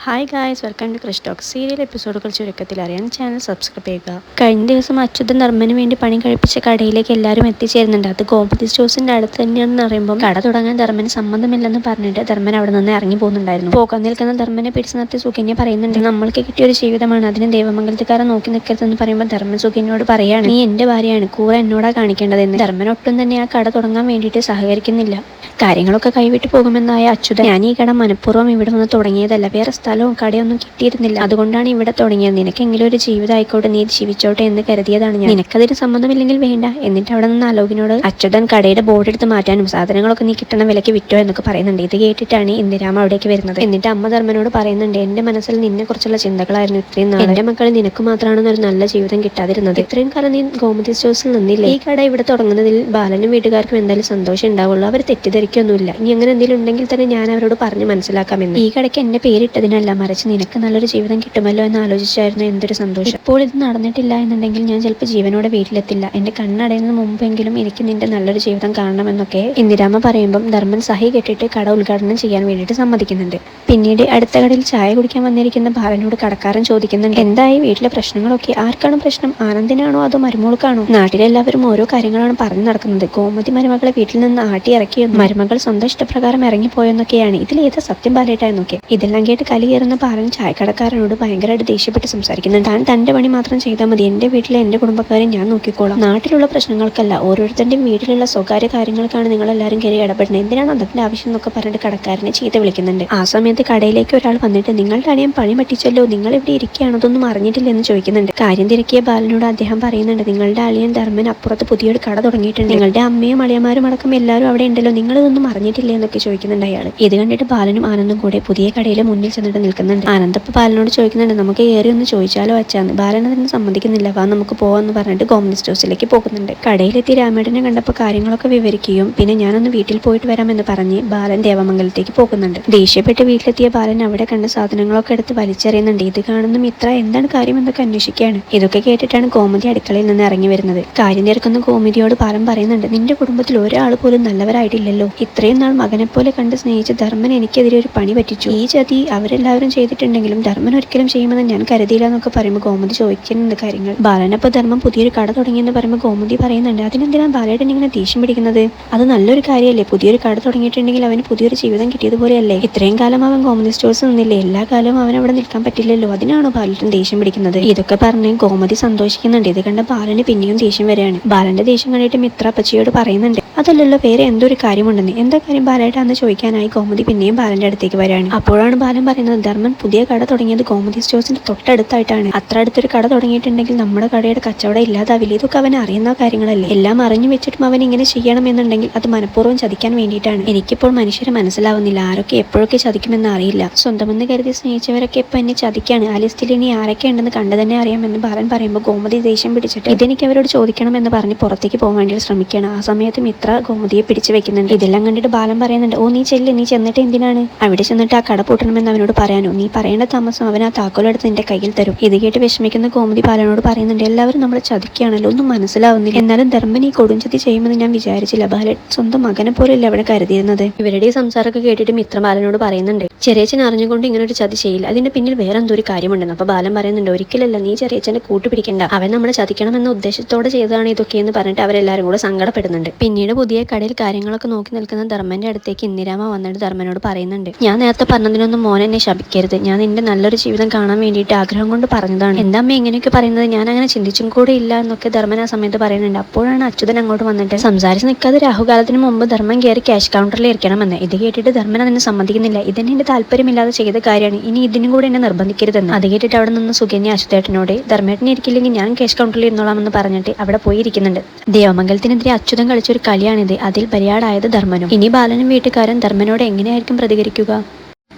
Hi guys, welcome to Krish talk. Serial എപ്പിസോഡുകൾ ചുരുക്കത്തിൽ അറിയാൻ ചാനൽ സബ്സ്ക്രൈബ് ചെയ്യുക. കഴിഞ്ഞ ദിവസം അച്യുതൻ ധർമ്മന് വേണ്ടി പണി കഴിപ്പിച്ച കടയിലേക്ക് എല്ലാവരും എത്തിച്ചേരുന്നുണ്ട്. അത് ഗോമതി സ്റ്റോഴ്സിന്റെ അടുത്ത് തന്നെയാണെന്ന് അറിയുമ്പോൾ കട തുടങ്ങാൻ ധർമ്മന് സമ്മതമില്ലെന്ന് പറഞ്ഞിട്ട് ധർമ്മൻ അവിടെ നിന്ന് ഇറങ്ങി പോകുന്നുണ്ടായിരുന്നു. പോകാൻ നിൽക്കുന്ന ധർമ്മനെ പിടിച്ചു നിർത്തി സുകന്യ പറയുന്നുണ്ട്, നമ്മൾക്ക് കിട്ടിയൊരു ജീവിതമാണ്, അതിന് ദേവമംഗലത്തുകാരെ നോക്കി നിൽക്കരുതെന്ന് പറയുമ്പോൾ ധർമ്മൻ സുകന്യയോട് പറയാണ്, നീ എന്റെ ഭാര്യയാണ്, കൂറ എന്നോടാ കാണിക്കേണ്ടതെന്ന്. ധർമ്മൻ ഒട്ടും തന്നെ ആ കട തുടങ്ങാൻ വേണ്ടിയിട്ട് സഹകരിക്കുന്നില്ല. കാര്യങ്ങളൊക്കെ കൈവിട്ട് പോകുമെന്നായ അച്യുതൻ, ഞാൻ ഈ കട മനഃപൂർവ്വം ഇവിടെ വന്ന് തുടങ്ങിയതല്ല, വേറെ സ്ഥലവും കടയൊന്നും കിട്ടിയിരുന്നില്ല, അതുകൊണ്ടാണ് ഇവിടെ തുടങ്ങിയത്. നിനക്കെങ്കിലും ഒരു ജീവിതം ആയിക്കോട്ടെ, നീ ജീവിച്ചോട്ടെ എന്ന് കരുതിയതാണ് ഞാൻ. നിനക്കതിന് സമ്മതമില്ലെങ്കിൽ വേണ്ട. എന്നിട്ട് അവിടെ നിന്ന് അലോകിനോട് അച്യുതൻ കടയുടെ ബോർഡ് എടുത്ത് മാറ്റാനും സാധനങ്ങളൊക്കെ നീ കിട്ടണ വിലക്ക് വിറ്റോ എന്നൊക്കെ പറയുന്നുണ്ട്. ഇത് കേട്ടിട്ടാണ് ഇന്ദിരാമ അവിടേക്ക് വരുന്നത്. എന്നിട്ട് അമ്മ ധർമ്മനോട് പറയുന്നുണ്ട്, എന്റെ മനസ്സിൽ നിന്നെ കുറിച്ചുള്ള ചിന്തകളായിരുന്നു ഇത്രയും നാൾ. എന്റെ മക്കൾ നിനക്ക് മാത്രമാണ് ഒരു നല്ല ജീവിതം കിട്ടാതിരുന്നത്. ഇത്രയും കാലം നീ ഗോമതി സ്റ്റോഴ്സിൽ നിന്നില്ലേ. ഈ കട ഇവിടെ തുടങ്ങുന്നതിൽ ബാലനും വീട്ടുകാർക്കും എന്തായാലും സന്തോഷം ഉണ്ടാവുള്ളൂ. അവർ തെറ്റിദ്ധരിക്കൊന്നുമില്ല. ഇനി അങ്ങനെ എന്തെങ്കിലും ഉണ്ടെങ്കിൽ തന്നെ ഞാൻ അവരോട് പറഞ്ഞ് മനസ്സിലാക്കാമെന്ന്. ഈ കടയ്ക്ക് എന്റെ പേരിട്ടതിനല്ല, മറിച്ച് നിനക്ക് നല്ലൊരു ജീവിതം കിട്ടുമല്ലോ എന്ന് ആലോചിച്ചായിരുന്നു. എന്തൊരു സന്തോഷം. ഇപ്പോൾ ഇത് നടന്നിട്ടില്ല എന്നുണ്ടെങ്കിൽ ഞാൻ ചിലപ്പോൾ ജീവനോടെ വീട്ടിലെത്തില്ല. എന്റെ കണ്ണടയുന്നതിന് മുമ്പെങ്കിലും എനിക്ക് നിന്റെ നല്ലൊരു ജീവിതം കാണണമെന്നൊക്കെ ഇന്ദിരാമ പറയുമ്പം ധർമ്മൻ സഹി കെട്ടിട്ട് കട ഉദ്ഘാടനം ചെയ്യാൻ വേണ്ടിയിട്ട് സമ്മതിക്കുന്നുണ്ട്. പിന്നീട് അടുത്ത കടയിൽ ചായ കുടിക്കാൻ വന്നിരിക്കുന്ന ബാലനോട് കടക്കാരൻ ചോദിക്കുന്നുണ്ട്, എന്തായി വീട്ടിലെ പ്രശ്നങ്ങളൊക്കെ? ആർക്കാണ് പ്രശ്നം? ആനന്ദിനാണോ അതോ മരുമോൾക്കാണോ? നാട്ടിലെല്ലാവരും ഓരോ കാര്യങ്ങളാണ് പറഞ്ഞു നടക്കുന്നത്. ഗോമതി മരുമകളെ വീട്ടിൽ നിന്ന് ആട്ടി ഇറക്കിയെന്നും മരുമകൾ സ്വന്തം ഇഷ്ടപ്രകാരം ഇറങ്ങിപ്പോയെന്നൊക്കെയാണ്. ഇതിലേത് സത്യം ബാലേട്ട എന്നൊക്കെ. ഇതെല്ലാം കേട്ട് കലി കയറുന്ന ബാലൻ ചായക്കടക്കാരനോട് ഭയങ്കരമായിട്ട് ദേഷ്യപ്പെട്ട് സംസാരിക്കുന്നുണ്ട്. താൻ തന്റെ പണി മാത്രം ചെയ്താൽ മതി, എന്റെ വീട്ടിലെ എന്റെ കുടുംബക്കാരെ ഞാൻ നോക്കിക്കോളാം. നാട്ടിലുള്ള പ്രശ്നങ്ങൾക്കല്ല, ഓരോരുത്തരുടെയും വീട്ടിലുള്ള സ്വകാര്യ കാര്യങ്ങൾക്കാണ് നിങ്ങൾ എല്ലാവരും കയറി ഇടപെടുന്നത്. എന്തിനാണ് അതിന്റെ ആവശ്യം എന്നൊക്കെ പറഞ്ഞിട്ട് കടക്കാരനെ ചീത്ത വിളിക്കുന്നുണ്ട്. ആ സമയത്ത് കടയിലേക്ക് ഒരാൾ വന്നിട്ട്, നിങ്ങളുടെ അണിയൻ പണി പറ്റിച്ചല്ലോ, നിങ്ങൾ ഇവിടെ ഇരിക്കുകയാണോ, അതൊന്നും അറിഞ്ഞിട്ടില്ല എന്ന് ചോദിക്കുന്നുണ്ട്. കാര്യം തിരക്കിയ ബാലനോട് അദ്ദേഹം പറയുന്നുണ്ട്, നിങ്ങളുടെ അളിയൻ ധർമ്മൻ അപ്പുറത്ത് പുതിയൊരു കട തുടങ്ങിയിട്ടുണ്ട്, നിങ്ങളുടെ അമ്മയും അളിയന്മാരും അടക്കം എല്ലാവരും അവിടെ ഉണ്ടല്ലോ, നിങ്ങളിതൊന്നും അറിഞ്ഞിട്ടില്ല എന്നൊക്കെ ചോദിക്കുന്നുണ്ട് അയാൾ. ഇത് കണ്ടിട്ട് ബാലനും ആനന്ദും കൂടെ പുതിയ കടയിലെ മുന്നിൽ ചെന്നിട്ട് നിൽക്കുന്നുണ്ട്. ആനന്ദപ്പ് ബാലനോട് ചോദിക്കുന്നുണ്ട്, നമുക്ക് ഏറി ഒന്ന് ചോദിച്ചാലോ അച്ഛാന്ന്. ബാലൻ അതിന് സമ്മതിക്കുന്നില്ല. വാ നമുക്ക് പോവാന്ന് പറഞ്ഞിട്ട് ഗോമതി സ്റ്റോഴ്സിലേക്ക് പോകുന്നുണ്ട്. കടയിലെത്തി രാമേട്ടനെ കണ്ടപ്പോൾ കാര്യങ്ങളൊക്കെ വിവരിക്കുകയും പിന്നെ ഞാനൊന്ന് വീട്ടിൽ പോയിട്ട് വരാമെന്ന് പറഞ്ഞ് ബാലൻ ദേവമംഗലത്തേക്ക് പോകുന്നുണ്ട്. ദേഷ്യപ്പെട്ട് വീട്ടിലെത്തിയ ബാലൻ അവിടെ കണ്ട സാധനങ്ങളൊക്കെ എടുത്ത് വലിച്ചെറിയുന്നുണ്ട്. ഇത് കാണുന്ന മിത്ര എന്താണ് കാര്യം എന്നൊക്കെ അന്വേഷിക്കുകയാണ്. ഇതൊക്കെ കേട്ടിട്ടാണ് ഗോമതി അടുക്കളയിൽ നിന്ന് ഇറങ്ങി വരുന്നത്. കാര്യം തിരക്കുന്ന ഗോമതിയോട് ബാലൻ പറയുന്നുണ്ട്, നിന്റെ കുടുംബത്തിൽ ഒരാൾ പോലും നല്ലവരായിട്ടില്ലല്ലോ. ഇത്രയും നാൾ മകനെ പോലെ കണ്ട് സ്നേഹിച്ച ധർമ്മൻ എനിക്കെതിരെ ഒരു പണി പറ്റിച്ചു. ഈ ചതി അവരെല്ലാവരും ചെയ്തിട്ടുണ്ടെങ്കിലും ധർമ്മൻ ഒരിക്കലും ചെയ്യുമെന്ന് ഞാൻ കരുതിയില്ല എന്നൊക്കെ പറയുമ്പോൾ ഗോമതി ചോദിക്കുന്നുണ്ട് കാര്യങ്ങൾ. ബാലനപ്പോൾ ധർമ്മം പുതിയൊരു കട തുടങ്ങിയെന്ന് പറയുമ്പോൾ ഗോമതി പറയുന്നുണ്ട്, അതിനെന്തിനാണ് ബാലേട്ടൻ ഇങ്ങനെ ദേഷ്യം പിടിക്കുന്നത്? അത് നല്ലൊരു കാര്യമല്ലേ. പുതിയൊരു കട തുടങ്ങിയിട്ടുണ്ടെങ്കിൽ അവന് പുതിയൊരു ജീവിതം കിട്ടിയതുപോലെയല്ലേ. ഇത്രയും കാലം അവൻ ഗോമതി സ്റ്റോഴ്സ് നിന്നില്ലേ, എല്ലാ കാലവും അവൻ അവിടെ നിൽക്കാൻ പറ്റില്ലല്ലോ, അതിനാണോ ബാലേട്ടൻ ദേഷ്യം പിടിക്കുന്നത്? ഇതൊക്കെ പറഞ്ഞ് ഗോമതി സന്തോഷിക്കുന്നുണ്ട്. ഇത് കണ്ട ബാലന് പിന്നെയും ദേഷ്യം വരികയാണ്. ബാലന്റെ ദേഷ്യം കണ്ടിട്ട് മിത്ര അപ്പച്ചിയോട് പറയുന്നുണ്ട്, അതല്ലല്ലോ വേറെ എന്തോ ഒരു കാര്യമുണ്ടെന്ന്. എന്താ കാര്യം ബാലേട്ടാന്ന് ചോദിക്കാനായി ഗോമതി പിന്നെയും ബാലന്റെ അടുത്തേക്ക് വരികയാണ്. അപ്പോഴാണ് ബാലൻ പറയുന്നത്, ധർമ്മൻ പുതിയ കട തുടങ്ങിയത് ഗോമതി സ്റ്റോഴ്സിന്റെ തൊട്ടടുത്തായിട്ടാണ്. അത്ര അടുത്തൊരു കട തുടങ്ങിയിട്ടുണ്ടെങ്കിൽ നമ്മുടെ കടയുടെ കച്ചവടം ഇല്ലാതാവില്ല. ഇതൊക്കെ അവൻ അറിയുന്ന കാര്യങ്ങളല്ലേ. എല്ലാം അറിഞ്ഞു വെച്ചിട്ടും അവൻ ഇങ്ങനെ ചെയ്യണമെന്നുണ്ടെങ്കിൽ അത് മനഃപൂർവ്വം ചതിക്കാൻ വേണ്ടിയിട്ടാണ്. എനിക്കിപ്പോൾ മനുഷ്യരെ മനസ്സിലാവുന്നില്ല. ആരൊക്കെ എപ്പോഴൊക്കെ ചതിക്കുമെന്ന് അറിയില്ല. സ്വന്തമെന്ന് കരുതി സ്നേഹിച്ചവരൊക്കെ ഇപ്പൊ എന്നെ ചതിക്കാണ്. ആ ലിസ്റ്റിൽ ഇനി ആരൊക്കെ ഉണ്ടെന്ന് കണ്ടു തന്നെ അറിയാമെന്ന് ബാലൻ പറയുമ്പോൾ ഗോമതി ദേഷ്യം പിടിച്ചിട്ട് ഇതെനിക്ക് അവരോട് ചോദിക്കണമെന്ന് പറഞ്ഞ് പുറത്തേക്ക് പോകാൻ വേണ്ടി ശ്രമിക്കുകയാണ്. ആ സമയത്ത് മിത്ര ഗോമതിയെ പിടിച്ചു വെക്കുന്നുണ്ട്. ഇതെല്ലാം കണ്ടിട്ട് ബാലൻ പറയുന്നുണ്ട്, ഓ നീ ചെല്ല്, നീ ചെന്നിട്ട് എന്തിനാണ് അവിടെ ചെന്നിട്ട് ആ കട പൂട്ടണമെന്ന് അവനോട് പറയാനോ? നീ പറയേണ്ട താമസം അവൻ ആ താക്കോലെടുത്ത് നിന്റെ കയ്യിൽ തരും. ഇത് കേട്ട് വിഷമിക്കുന്ന ഗോമതി ബാലനോട് പറയുന്നുണ്ട്, എല്ലാവരും നമ്മളെ ചതിക്കുകയാണല്ലോ, ഒന്നും മനസ്സിലാവുന്നില്ല. എന്നാലും ധർമ്മൻ ഈ കൊടുംചതി ചെയ്യുമെന്ന് ഞാൻ വിചാരിച്ചില്ല. ബാലൻ സ്വന്തം മകനെ പോലെയല്ല അവിടെ കരുതിയിരുന്നത്. ഇവരുടെ ഈ സംസാരമൊക്കെ കേട്ടിട്ട് മിത്ര ബാലനോട് പറയുന്നുണ്ട്, ചെറിയച്ഛൻ അറിഞ്ഞുകൊണ്ട് ഇങ്ങനെ ഒരു ചതി ചെയ്യില്ല, അതിന്റെ പിന്നിൽ വേറെ എന്തോ ഒരു കാര്യമുണ്ടെന്ന്. അപ്പൊ ബാലൻ പറയുന്നുണ്ട്, ഒരിക്കലല്ല, നീ ചെറിയച്ഛനെ കൂട്ടുപിടിക്കണ്ട, അവൻ നമ്മളെ ചതിക്കണമെന്ന ഉദ്ദേശത്തോടെ ചെയ്തതാണ് ഇതൊക്കെയെന്ന് പറഞ്ഞിട്ട് അവരെല്ലാവരും കൂടെ സങ്കടപ്പെടുന്നുണ്ട്. പിന്നീട് പുതിയ കടയിൽ കാര്യങ്ങളൊക്കെ നോക്കി നിൽക്കുന്ന ധർമ്മന്റെ അടുത്തേക്ക് ഇന്ദിരാമ വന്നിട്ട് ധർമ്മനോട് പറയുന്നുണ്ട്, ഞാൻ നേരത്തെ പറഞ്ഞതിനൊന്നും മോൻ എന്നെ ശപിക്കരുത്. ഞാൻ നിന്റെ നല്ലൊരു ജീവിതം കാണാൻ വേണ്ടിയിട്ട് ആഗ്രഹം കൊണ്ട് പറഞ്ഞതാണ്. എന്താ അമ്മ എങ്ങനെയൊക്കെ പറയുന്നത്? ഞാൻ അങ്ങനെ ചിന്തിച്ചും കൂടെ ഇല്ല എന്നൊക്കെ ധർമ്മൻ ആ സമയത്ത് പറയുന്നുണ്ട്. അപ്പോഴാണ് അച്യുതൻ അങ്ങോട്ട് വന്നിട്ട് സംസാരിച്ച് നിൽക്കാതെ രാഹുകാലത്തിന് മുമ്പ് ധർമ്മൻ കയറി ക്യാഷ് കൗണ്ടറിൽ ഇരിക്കണമെന്ന്. ഇത് കേട്ടിട്ട് ധർമ്മൻ അതിന് സമ്മതിക്കുന്നില്ല. ഇതെന്നെ എന്റെ താല്പര്യമില്ലാതെ ചെയ്ത കാര്യമാണ്, ഇനി ഇതിനും കൂടെ എന്നെ നിർബന്ധിക്കരുതെന്ന്. അത് കേട്ടിട്ട് അവിടെ നിന്ന് സുകന്യ അച്യുതേട്ടനോട്, ധർമ്മേട്ടനെ ഇരിക്കില്ലെങ്കിൽ ഞാൻ ക്യാഷ് കൗണ്ടറിൽ ഇരുന്നോളാമെന്ന് പറഞ്ഞിട്ട് അവിടെ പോയി ഇരിക്കുന്നുണ്ട്. ദേവമംഗലത്തിനെതിരെ അച്യുതൻ കളിച്ചൊരു കളിയാണിത്. അതിൽ ബലിയാടായത് ധർമ്മനും. ഇനി ബാലനും വീട്ടുകാരൻ ധർമ്മനോട് എങ്ങനെയായിരിക്കും പ്രതികരിക്കുക?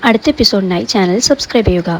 അടുത്ത എപ്പിസോഡിനായി ചാനൽ സബ്സ്ക്രൈബ് ചെയ്യുക.